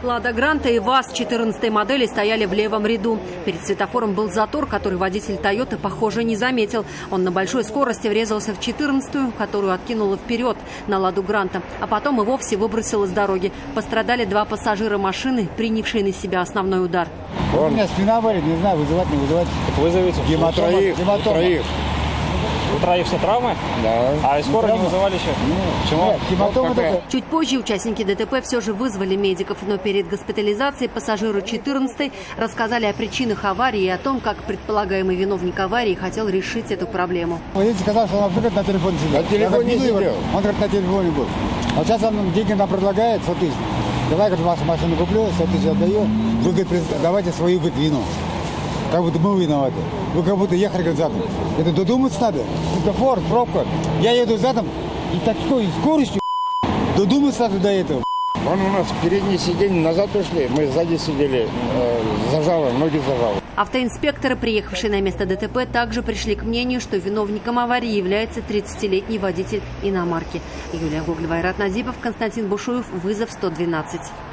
«Лада Гранта» и ВАЗ 14-й модели стояли в левом ряду. Перед светофором был затор, который водитель «Тойоты», похоже, не заметил. Он на большой скорости врезался в 14-ю, которую откинуло вперед на «Ладу Гранта», а потом и вовсе выбросил из дороги. Пострадали 2 пассажира машины, принявшие на себя основной удар. У меня спина болит, не знаю, вызывать, не вызывать. Так вызовите. У троих все травмы? Да. А скоро не вызывали еще? Почему? Чуть позже участники ДТП все же вызвали медиков, но перед госпитализацией пассажиры 14-й рассказали о причинах аварии и о том, как предполагаемый виновник аварии хотел решить эту проблему. Водитель сказал, что он на телефоне сидел. На телефоне сидел? Он говорит, на телефоне был. А сейчас он деньги нам предлагает, 100 тысяч. Давай, говорит, вашу машину куплю, 100 тысяч отдаю. Вы, говорит, давайте свою вину. Как будто мы виноваты. Вы как будто ехали, говорит, задом. Это додуматься надо. Светофор, пробка. Я еду задом и такой скоростью. Додуматься надо до этого. Он у нас переднее сиденье, назад ушли, мы сзади сидели, зажало, ноги зажало. Автоинспекторы, приехавшие на место ДТП, также пришли к мнению, что виновником аварии является 30-летний водитель иномарки. Юлия Гоголева, Айрат Назипов, Константин Бушуев, вызов 112.